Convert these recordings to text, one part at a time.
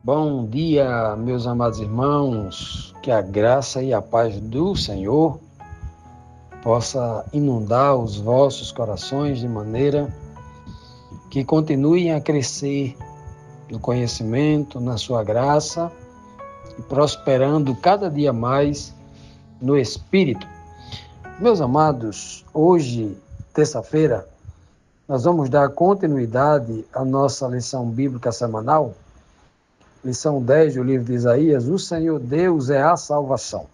Bom dia, meus amados irmãos, que a graça e a paz do Senhor possa inundar os vossos corações de maneira que continuem a crescer no conhecimento, na sua graça e prosperando cada dia mais no Espírito. Meus amados, hoje, terça-feira, nós vamos dar continuidade à nossa lição bíblica semanal, lição 10 do livro de Isaías, o Senhor Deus é a salvação.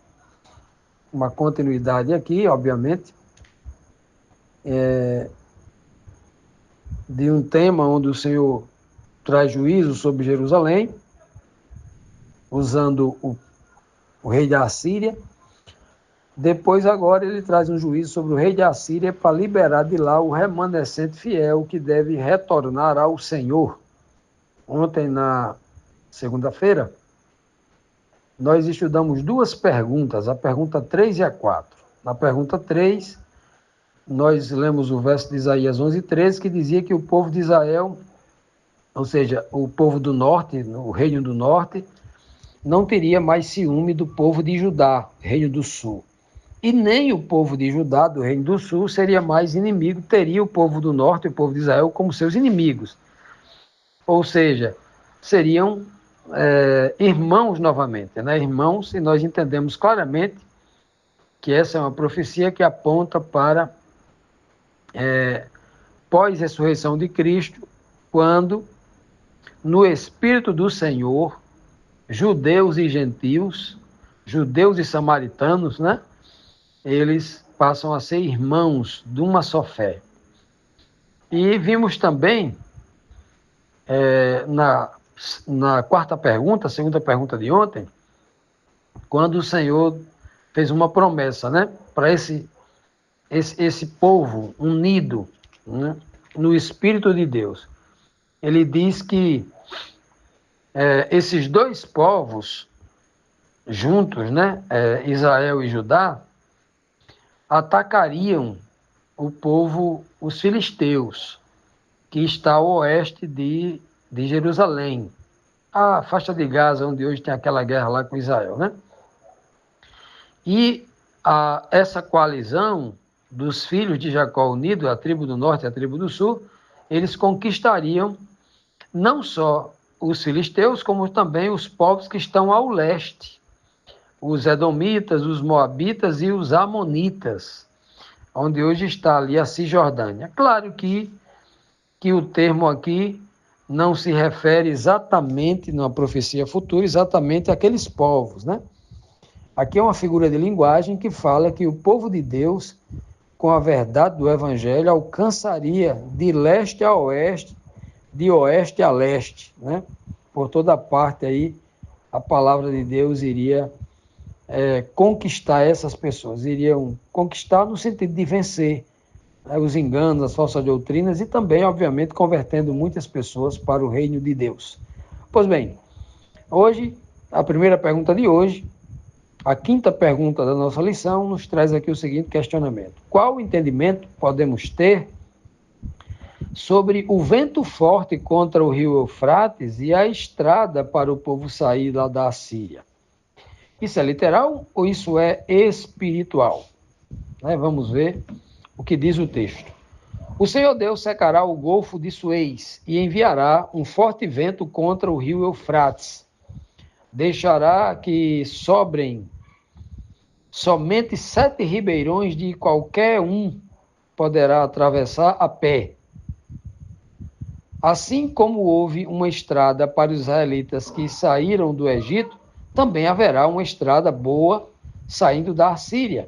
Uma continuidade aqui, obviamente, de um tema onde o Senhor traz juízo sobre Jerusalém, usando o rei da Assíria. Depois, agora, ele traz um juízo sobre o rei da Assíria para liberar de lá o remanescente fiel que deve retornar ao Senhor. Ontem, na segunda-feira, nós estudamos duas perguntas, a pergunta 3 e a 4. Na pergunta 3, nós lemos o verso de Isaías 11:13, que dizia que o povo de Israel, ou seja, o povo do norte, o reino do norte, não teria mais ciúme do povo de Judá, reino do sul. E nem o povo de Judá, do reino do sul, seria mais inimigo, teria o povo do norte, o povo de Israel, como seus inimigos. Ou seja, seriam irmãos novamente, né? Irmãos, e nós entendemos claramente que essa é uma profecia que aponta para pós-ressurreição de Cristo, quando no Espírito do Senhor, judeus e gentios, judeus e samaritanos, né? Eles passam a ser irmãos de uma só fé. E vimos também na quarta pergunta, segunda pergunta de ontem, quando o Senhor fez uma promessa, né, para esse povo unido, né, no Espírito de Deus. Ele diz que esses dois povos juntos, né, Israel e Judá, atacariam o povo, os filisteus, que está ao oeste de Jerusalém, a faixa de Gaza, onde hoje tem aquela guerra lá com Israel, né? E essa coalizão dos filhos de Jacó unidos, a tribo do norte e a tribo do sul, eles conquistariam não só os filisteus, como também os povos que estão ao leste, os edomitas, os moabitas e os amonitas, onde hoje está ali a Cisjordânia. Claro que o termo aqui não se refere exatamente, numa profecia futura, exatamente àqueles povos, né? Aqui é uma figura de linguagem que fala que o povo de Deus, com a verdade do Evangelho, alcançaria de leste a oeste, de oeste a leste, né? Por toda parte aí, a palavra de Deus iria conquistar essas pessoas, iriam conquistar no sentido de vencer os enganos, as falsas doutrinas e também, obviamente, convertendo muitas pessoas para o reino de Deus. Pois bem, hoje, a primeira pergunta de hoje, a quinta pergunta da nossa lição, nos traz aqui o seguinte questionamento: qual entendimento podemos ter sobre o vento forte contra o rio Eufrates e a estrada para o povo sair lá da Assíria? Isso é literal ou isso é espiritual? Vamos ver o que diz o texto. O Senhor Deus secará o golfo de Suez e enviará um forte vento contra o rio Eufrates. Deixará que sobrem somente 7 ribeirões de qualquer um poderá atravessar a pé. Assim como houve uma estrada para os israelitas que saíram do Egito, também haverá uma estrada boa saindo da Assíria.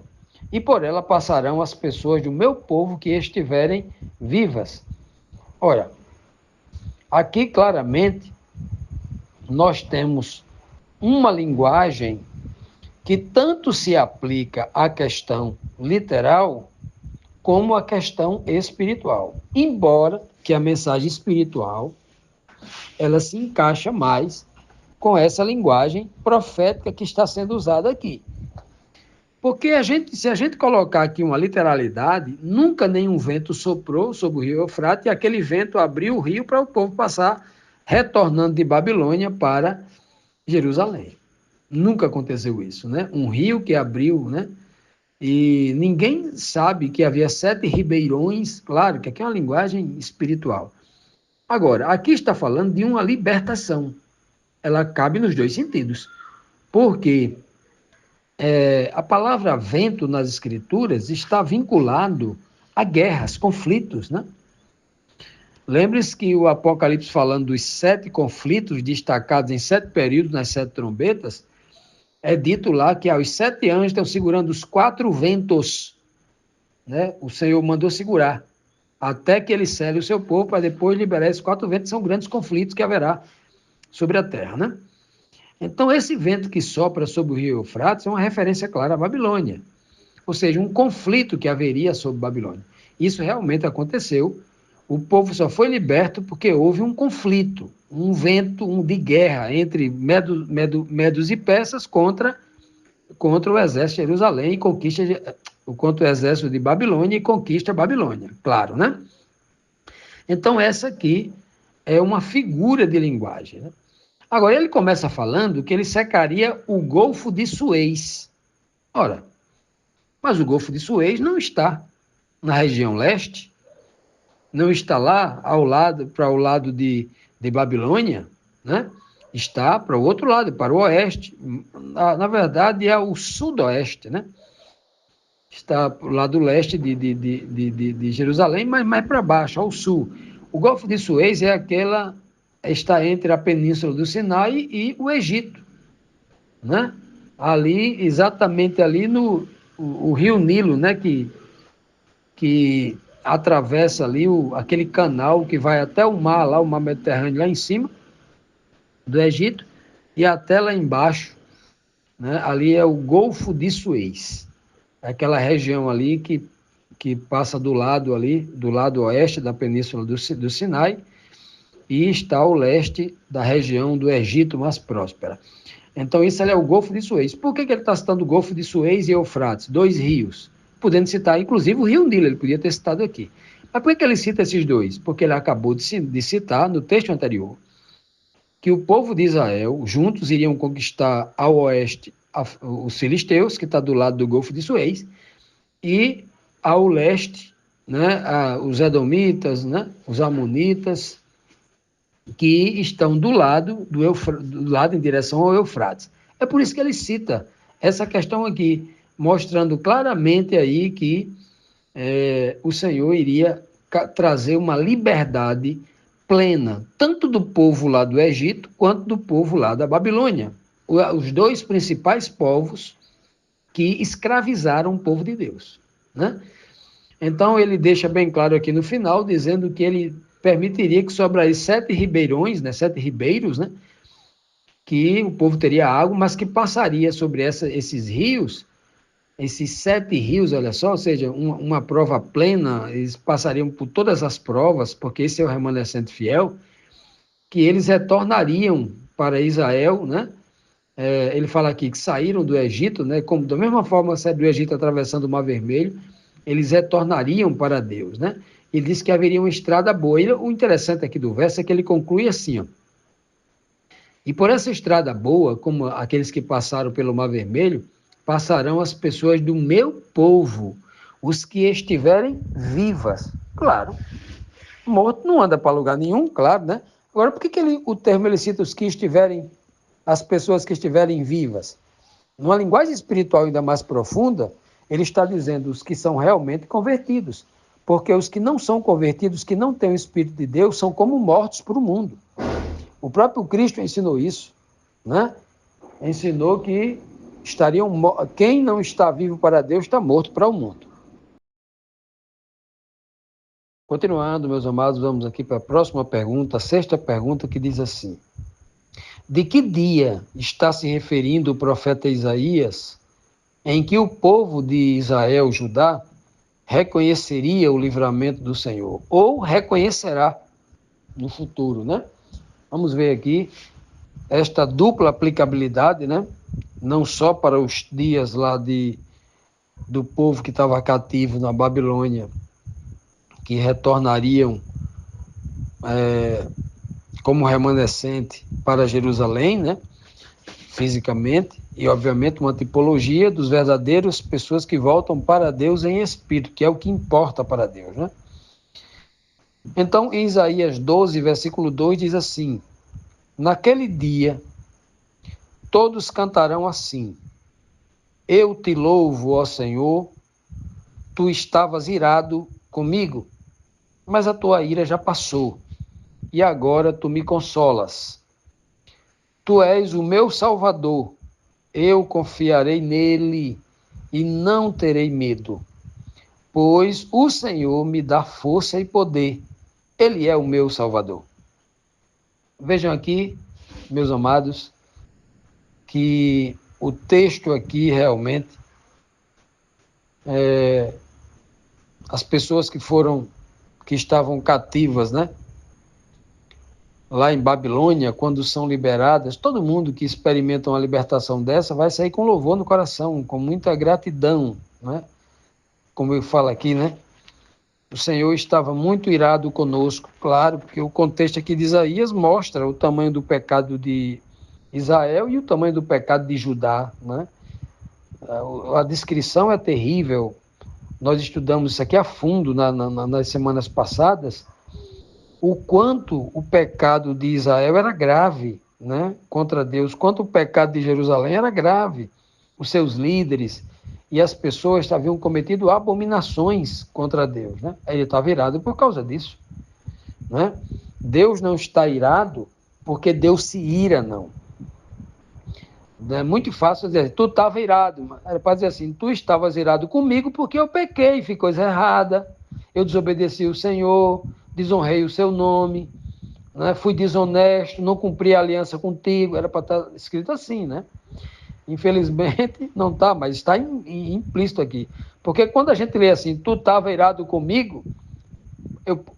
E por ela passarão as pessoas do meu povo que estiverem vivas. Olha, aqui claramente nós temos uma linguagem que tanto se aplica à questão literal como à questão espiritual. Embora que a mensagem espiritual ela se encaixa mais com essa linguagem profética que está sendo usada aqui. Porque se a gente colocar aqui uma literalidade, nunca nenhum vento soprou sobre o rio Eufrates e aquele vento abriu o rio para o povo passar retornando de Babilônia para Jerusalém. Nunca aconteceu isso, né? Um rio que abriu, né? E ninguém sabe que havia 7 ribeirões, claro que aqui é uma linguagem espiritual. Agora, aqui está falando de uma libertação. Ela cabe nos dois sentidos. Porque a palavra vento nas escrituras está vinculado a guerras, conflitos, né? Lembre-se que o Apocalipse, falando dos 7 conflitos destacados em 7 períodos, nas 7 trombetas, é dito lá que os 7 anjos estão segurando os 4 ventos, né? O Senhor mandou segurar, até que ele cele o seu povo, para depois liberar esses 4 ventos. São grandes conflitos que haverá sobre a terra, né? Então, esse vento que sopra sobre o rio Eufrates é uma referência clara à Babilônia, ou seja, um conflito que haveria sobre Babilônia. Isso realmente aconteceu. O povo só foi liberto porque houve um conflito, um vento de guerra entre medos e persas contra o exército de Jerusalém e contra o exército de Babilônia e conquista a Babilônia, claro, né? Então, essa aqui é uma figura de linguagem, né? Agora, ele começa falando que ele secaria o Golfo de Suez. Ora, mas o Golfo de Suez não está na região leste, não está lá para o lado de Babilônia, né? Está para o outro lado, para o oeste. Na verdade, é o sudoeste, né? Está para o lado leste de Jerusalém, mas mais para baixo, ao sul. O Golfo de Suez está entre a Península do Sinai e o Egito, né? Ali, exatamente ali no o rio Nilo, né? Que atravessa ali aquele canal que vai até o mar, lá o mar Mediterrâneo, lá em cima do Egito, e até lá embaixo, né? Ali é o Golfo de Suez, aquela região ali que passa do lado oeste da Península do Sinai, e está ao leste da região do Egito mais próspera. Então, isso é o Golfo de Suez. Por que ele está citando o Golfo de Suez e Eufrates? 2 rios. Podendo citar, inclusive, o rio Nilo, ele podia ter citado aqui. Mas por que ele cita esses dois? Porque ele acabou de citar, no texto anterior, que o povo de Israel, juntos, iriam conquistar ao oeste os filisteus, que está do lado do Golfo de Suez, e ao leste, né, os edomitas, né, os amonitas, que estão do lado em direção ao Eufrates. É por isso que ele cita essa questão aqui, mostrando claramente aí que o Senhor iria trazer uma liberdade plena, tanto do povo lá do Egito, quanto do povo lá da Babilônia. Os 2 principais povos que escravizaram o povo de Deus, né? Então, ele deixa bem claro aqui no final, dizendo que ele permitiria que sobrasse 7 ribeirões, né, 7 ribeiros, né, que o povo teria água, mas que passaria sobre esses rios, esses 7 rios, olha só, ou seja, uma prova plena, eles passariam por todas as provas, porque esse é o remanescente fiel, que eles retornariam para Israel, né? Ele fala aqui que saíram do Egito, né? Como da mesma forma saíram do Egito atravessando o Mar Vermelho, eles retornariam para Deus, né? Ele diz que haveria uma estrada boa. E o interessante aqui do verso é que ele conclui assim, ó. E por essa estrada boa, como aqueles que passaram pelo Mar Vermelho, passarão as pessoas do meu povo, os que estiverem vivas. Claro, morto não anda para lugar nenhum, claro, né? Agora, por que o termo ele cita as pessoas que estiverem vivas? Numa linguagem espiritual ainda mais profunda, ele está dizendo os que são realmente convertidos. Porque os que não são convertidos, que não têm o Espírito de Deus, são como mortos para o mundo. O próprio Cristo ensinou isso, né? Ensinou que quem não está vivo para Deus está morto para o mundo. Continuando, meus amados, vamos aqui para a próxima pergunta, a 6ª pergunta, que diz assim: de que dia está se referindo o profeta Isaías em que o povo de Israel, Judá, reconheceria o livramento do Senhor, ou reconhecerá no futuro, né? Vamos ver aqui esta dupla aplicabilidade, né? Não só para os dias lá do povo que estava cativo na Babilônia, que retornariam como remanescente para Jerusalém, né? Fisicamente, e obviamente uma tipologia dos verdadeiros pessoas que voltam para Deus em espírito, que é o que importa para Deus, né? Então, em Isaías 12, versículo 2, diz assim: naquele dia, todos cantarão assim: eu te louvo, ó Senhor, tu estavas irado comigo, mas a tua ira já passou, e agora tu me consolas. Tu és o meu Salvador, eu confiarei nele e não terei medo, pois o Senhor me dá força e poder, ele é o meu Salvador. Vejam aqui, meus amados, que o texto aqui realmente, as pessoas que estavam cativas, né? Lá em Babilônia, quando são liberadas, todo mundo que experimenta uma libertação dessa vai sair com louvor no coração, com muita gratidão, né? Como eu falo aqui, né? O Senhor estava muito irado conosco, claro, porque o contexto aqui de Isaías mostra o tamanho do pecado de Israel e o tamanho do pecado de Judá, né? A descrição é terrível. Nós estudamos isso aqui a fundo nas semanas passadas, o quanto o pecado de Israel era grave, né, contra Deus, quanto o pecado de Jerusalém era grave. Os seus líderes e as pessoas haviam cometido abominações contra Deus, né? Ele estava irado por causa disso, né? Deus não está irado porque Deus se ira, não. É muito fácil dizer, tu estava irado. Era para dizer assim, tu estavas irado comigo porque eu pequei, fiz coisa errada, eu desobedeci o Senhor, desonrei o seu nome, né? Fui desonesto, não cumpri a aliança contigo. Era para estar escrito assim, né? Infelizmente não está, mas está implícito aqui. Porque quando a gente lê assim, tu estava irado comigo,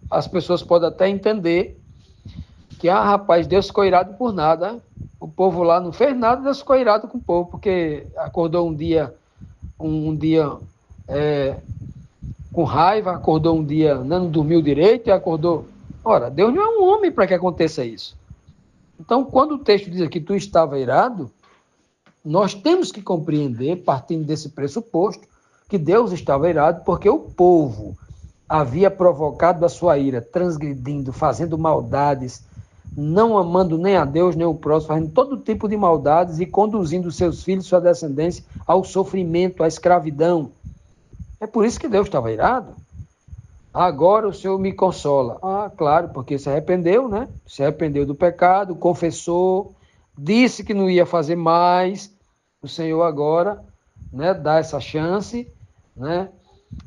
as pessoas podem até entender que, rapaz, Deus ficou irado por nada. O povo lá não fez nada, Deus ficou irado com o povo, porque acordou um dia com raiva, acordou um dia, não dormiu direito e acordou. Ora, Deus não é um homem para que aconteça isso. Então, quando o texto diz que tu estava irado, nós temos que compreender, partindo desse pressuposto, que Deus estava irado porque o povo havia provocado a sua ira, transgredindo, fazendo maldades, não amando nem a Deus nem o próximo, fazendo todo tipo de maldades e conduzindo seus filhos, sua descendência, ao sofrimento, à escravidão. É por isso que Deus estava irado. Agora o Senhor me consola. Claro, porque se arrependeu, né? Se arrependeu do pecado, confessou, disse que não ia fazer mais. O Senhor agora, né, dá essa chance, né?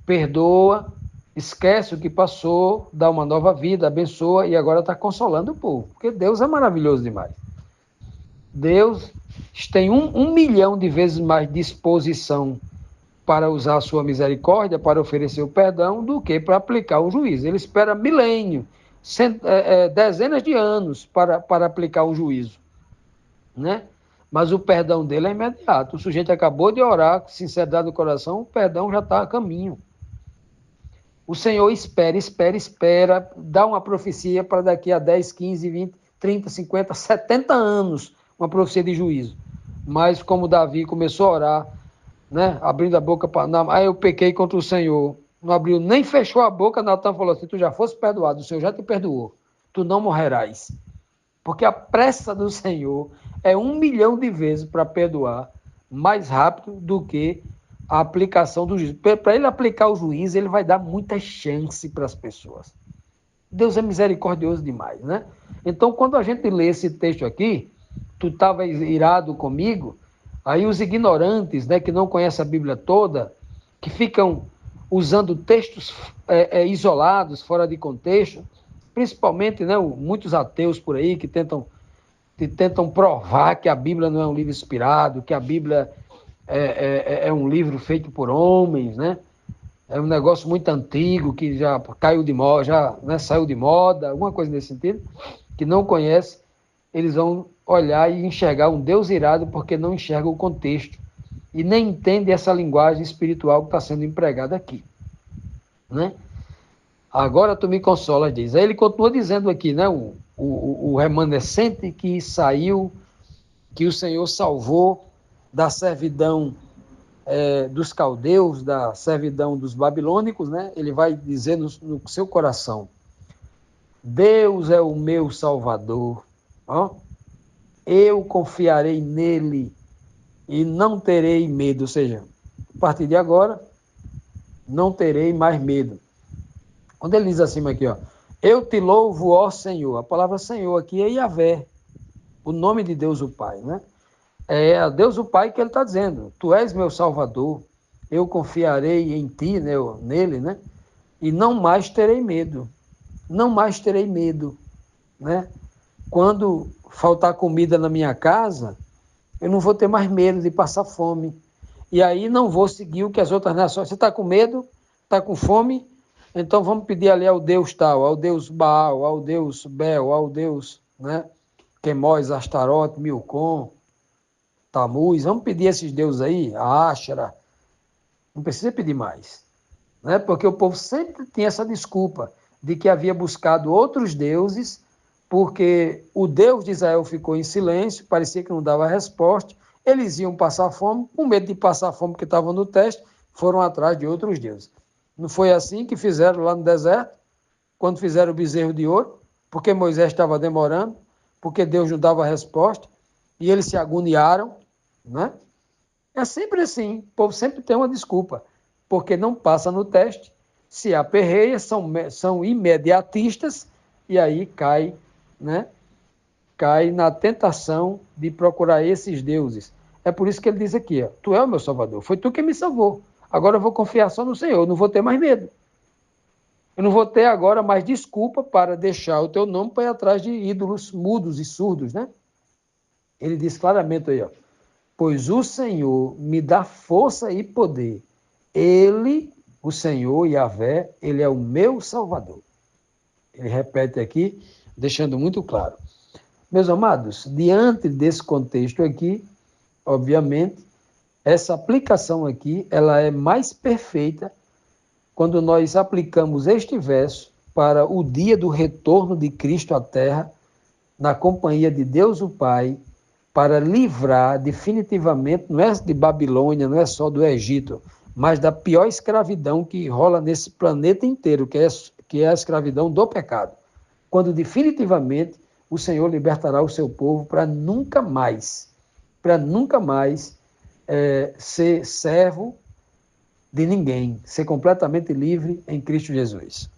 Perdoa, esquece o que passou, dá uma nova vida, abençoa e agora está consolando o povo, porque Deus é maravilhoso demais. Deus tem 1.000.000 de vezes mais disposição para usar a sua misericórdia, para oferecer o perdão, do que para aplicar o juízo. Ele espera milênio, dezenas de anos para aplicar o juízo, né? Mas o perdão dele é imediato. O sujeito acabou de orar, com sinceridade do coração, o perdão já está a caminho. O Senhor espera, dá uma profecia para daqui a 10, 15, 20, 30, 50, 70 anos, uma profecia de juízo. Mas como Davi começou a orar, né, abrindo a boca para... eu pequei contra o Senhor. Não abriu, nem fechou a boca, Natan falou assim, tu já fosse perdoado, o Senhor já te perdoou. Tu não morrerás. Porque a pressa do Senhor é 1.000.000 de vezes para perdoar, mais rápido do que a aplicação do juízo. Para ele aplicar o juízo, ele vai dar muita chance para as pessoas. Deus é misericordioso demais, né? Então, quando a gente lê esse texto aqui, tu estava irado comigo, aí os ignorantes, né, que não conhecem a Bíblia toda, que ficam usando textos isolados, fora de contexto, principalmente, né, muitos ateus por aí que tentam provar que a Bíblia não é um livro inspirado, que a Bíblia é um livro feito por homens, né? É um negócio muito antigo, que já caiu de moda, já, né, saiu de moda, alguma coisa nesse sentido, que não conhece, eles vão olhar e enxergar um Deus irado porque não enxergam o contexto e nem entendem essa linguagem espiritual que está sendo empregada aqui, né? Agora tu me consolas, diz. Aí ele continua dizendo aqui, né? O remanescente que saiu, que o Senhor salvou da servidão dos caldeus, da servidão dos babilônicos, né? Ele vai dizer no seu coração: Deus é o meu Salvador, ó. Eu confiarei nele e não terei medo. Ou seja, a partir de agora, não terei mais medo. Quando ele diz assim aqui, ó, eu te louvo, ó Senhor. A palavra Senhor aqui é Yahvé, o nome de Deus o Pai, né? É a Deus o Pai que ele está dizendo, tu és meu Salvador, eu confiarei em ti, né, nele, né? E não mais terei medo, não mais terei medo, né? Quando faltar comida na minha casa, eu não vou ter mais medo de passar fome. E aí não vou seguir o que as outras nações. Você está com medo? Está com fome? Então vamos pedir ali ao Deus tal, ao Deus Baal, ao Deus Bel, ao Deus, né? Quemós, Astarote, Milcom, Tamuz. Vamos pedir esses deuses aí, a Ashera. Não precisa pedir mais, né? Porque o povo sempre tinha essa desculpa de que havia buscado outros deuses, porque o Deus de Israel ficou em silêncio, parecia que não dava resposta, eles iam passar fome, com medo de passar fome porque estavam no teste, foram atrás de outros deuses. Não foi assim que fizeram lá no deserto, quando fizeram o bezerro de ouro, porque Moisés estava demorando, porque Deus não dava resposta, e eles se agoniaram, né? É sempre assim, o povo sempre tem uma desculpa, porque não passa no teste, se aperreia, são imediatistas, e aí cai, né? Cai na tentação de procurar esses deuses. É por isso que ele diz aqui, ó, tu é o meu Salvador, foi tu que me salvou, agora eu vou confiar só no Senhor, eu não vou ter mais medo. Eu não vou ter agora mais desculpa para deixar o teu nome para ir atrás de ídolos mudos e surdos, né? Ele diz claramente aí, ó, pois o Senhor me dá força e poder. Ele, o Senhor, Yahvé, ele é o meu Salvador. Ele repete aqui, deixando muito claro. Meus amados, diante desse contexto aqui, obviamente, essa aplicação aqui, ela é mais perfeita quando nós aplicamos este verso para o dia do retorno de Cristo à Terra, na companhia de Deus o Pai, para livrar definitivamente, não é de Babilônia, não é só do Egito, mas da pior escravidão que rola nesse planeta inteiro, que é a escravidão do pecado. Quando definitivamente o Senhor libertará o seu povo para nunca mais ser servo de ninguém, ser completamente livre em Cristo Jesus.